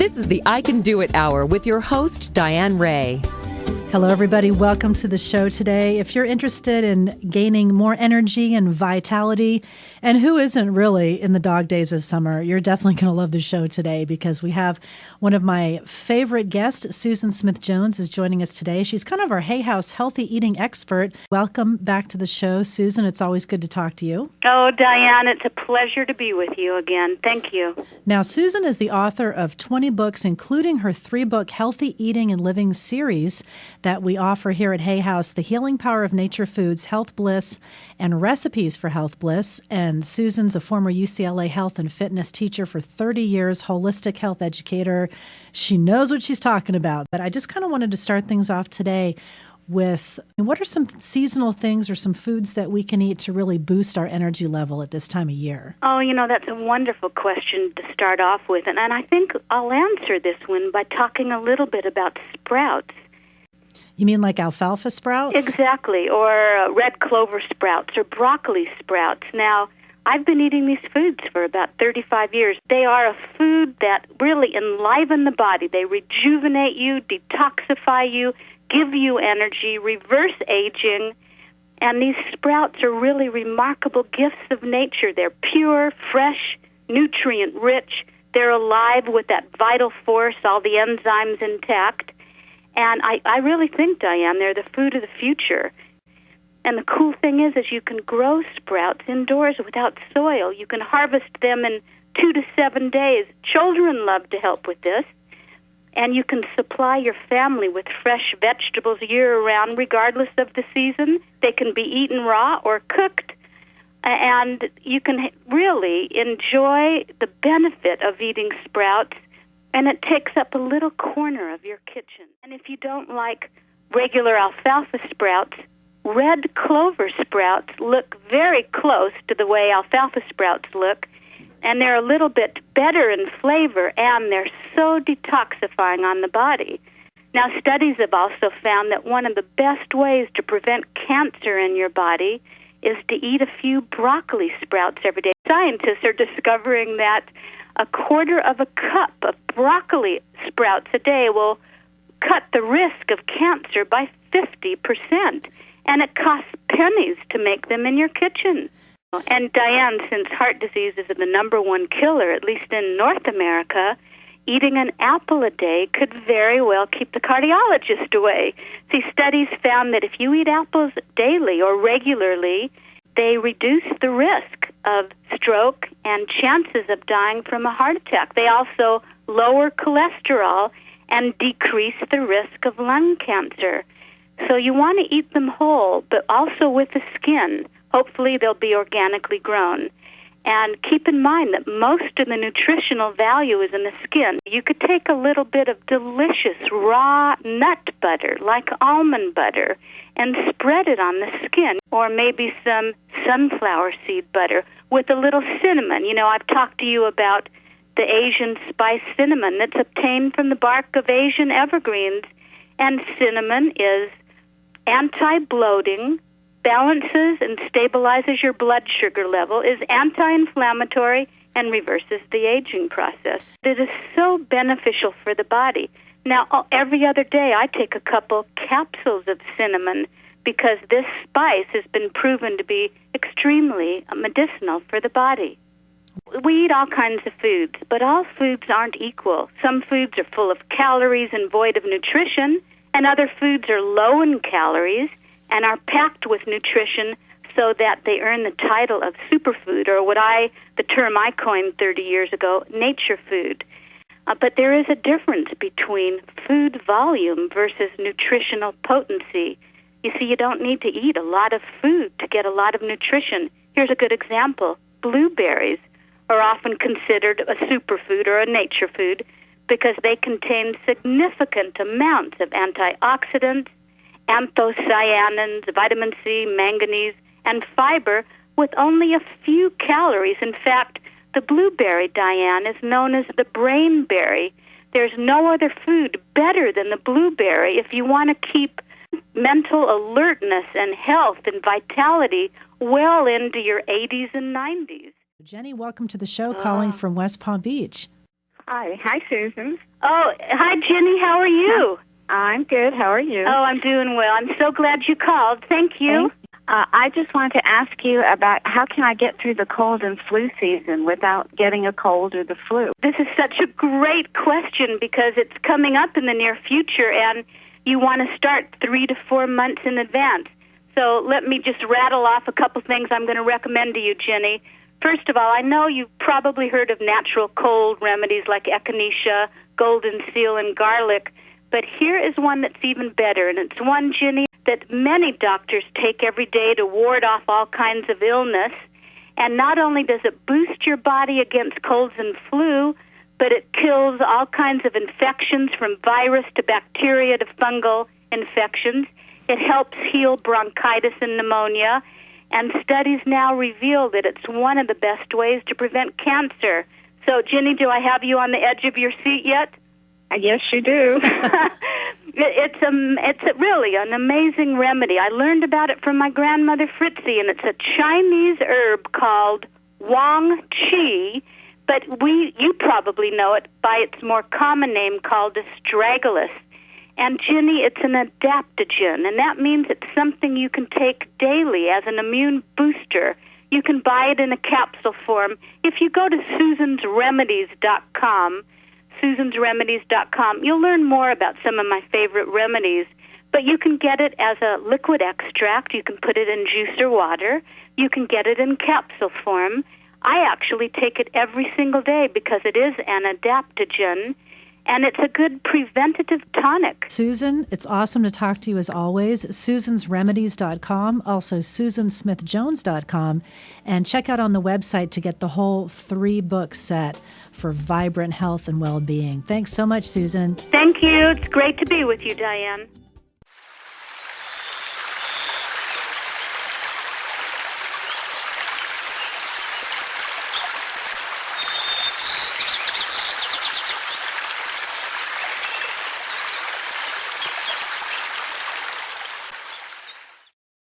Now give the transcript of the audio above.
This is the I Can Do It Hour with your host, Diane Ray. Hello, everybody. Welcome to the show today. If you're interested in gaining more energy and vitality, and who isn't really in the dog days of summer, you're definitely going to love the show today because we have one of my favorite guests, Susan Smith-Jones, is joining us today. She's kind of our Hay House healthy eating expert. Welcome back to the show, Susan. It's always good to talk to you. Oh, Diane, it's a pleasure to be with you again. Thank you. Now, Susan is the author of 20 books, including her 3-book Healthy Eating and Living series that we offer here at Hay House, The Healing Power of Nature Foods, Health Bliss, and Recipes for Health Bliss. And Susan's a former UCLA health and fitness teacher for 30 years, holistic health educator. She knows what she's talking about. But I just kind of wanted to start things off today with what are some seasonal things or some foods that we can eat to really boost our energy level at this time of year? Oh, that's a wonderful question to start off with. And I think I'll answer this one by talking a little bit about sprouts. You mean like alfalfa sprouts? Exactly, or red clover sprouts or broccoli sprouts. Now, I've been eating these foods for about 35 years. They are a food that really enliven the body. They rejuvenate you, detoxify you, give you energy, reverse aging. And these sprouts are really remarkable gifts of nature. They're pure, fresh, nutrient-rich. They're alive with that vital force, all the enzymes intact. And I really think, Diane, they're the food of the future. And the cool thing is you can grow sprouts indoors without soil. You can harvest them in 2 to 7 days. Children love to help with this. And you can supply your family with fresh vegetables year-round, regardless of the season. They can be eaten raw or cooked. And you can really enjoy the benefit of eating sprouts. And it takes up a little corner of your kitchen. And if you don't like regular alfalfa sprouts, red clover sprouts look very close to the way alfalfa sprouts look, and they're a little bit better in flavor, and they're so detoxifying on the body. Now, studies have also found that one of the best ways to prevent cancer in your body is to eat a few broccoli sprouts every day. Scientists are discovering that a quarter of a cup of broccoli sprouts a day will cut the risk of cancer by 50%. And it costs pennies to make them in your kitchen. And Diane, since heart disease is the number one killer, at least in North America, eating an apple a day could very well keep the cardiologist away. See, studies found that if you eat apples daily or regularly, they reduce the risk of stroke and chances of dying from a heart attack. They also lower cholesterol and decrease the risk of lung cancer. So you want to eat them whole, but also with the skin. Hopefully they'll be organically grown. And keep in mind that most of the nutritional value is in the skin. You could take a little bit of delicious raw nut butter, like almond butter, and spread it on the skin, or maybe some sunflower seed butter with a little cinnamon. I've talked to you about the Asian spice cinnamon that's obtained from the bark of Asian evergreens, and cinnamon is anti-bloating, balances and stabilizes your blood sugar level, is anti-inflammatory, and reverses the aging process. It is so beneficial for the body. Now, every other day I take a couple capsules of cinnamon because this spice has been proven to be extremely medicinal for the body. We eat all kinds of foods, but all foods aren't equal. Some foods are full of calories and void of nutrition, and other foods are low in calories and are packed with nutrition so that they earn the title of superfood, or the term I coined 30 years ago, nature food. But there is a difference between food volume versus nutritional potency. You see, you don't need to eat a lot of food to get a lot of nutrition. Here's a good example. Blueberries are often considered a superfood or a nature food because they contain significant amounts of antioxidants, anthocyanins, vitamin C, manganese, and fiber with only a few calories. In fact, the blueberry, Diane, is known as the brain berry. There's no other food better than the blueberry if you want to keep mental alertness and health and vitality well into your 80s and 90s. Jenny, welcome to the show, calling from West Palm Beach. Hi, Susan. Oh, hi, Jenny. How are you? I'm good. How are you? Oh, I'm doing well. I'm so glad you called. Thank you. I just wanted to ask you about how can I get through the cold and flu season without getting a cold or the flu? This is such a great question because it's coming up in the near future, and you want to start 3 to 4 months in advance. So let me just rattle off a couple things I'm going to recommend to you, Jenny. First of all, I know you've probably heard of natural cold remedies like echinacea, golden seal, and garlic, but here is one that's even better, and it's one, Jenny, that many doctors take every day to ward off all kinds of illness. And not only does it boost your body against colds and flu, but it kills all kinds of infections from virus to bacteria to fungal infections. It helps heal bronchitis and pneumonia. And studies now reveal that it's one of the best ways to prevent cancer. So, Jenny, do I have you on the edge of your seat yet? Yes, you do. It's really an amazing remedy. I learned about it from my grandmother Fritzi, and it's a Chinese herb called Wang Qi, but you probably know it by its more common name called astragalus. And, Jenny, it's an adaptogen, and that means it's something you can take daily as an immune booster. You can buy it in a capsule form. If you go to susansremedies.com, you'll learn more about some of my favorite remedies. But you can get it as a liquid extract. You can put it in juice or water. You can get it in capsule form. I actually take it every single day because it is an adaptogen, and it's a good preventative tonic. Susan, it's awesome to talk to you as always. SusansRemedies.com, also SusanSmithJones.com, and check out on the website to get the whole 3-book set for vibrant health and well-being. Thanks so much, Susan. Thank you. It's great to be with you, Diane.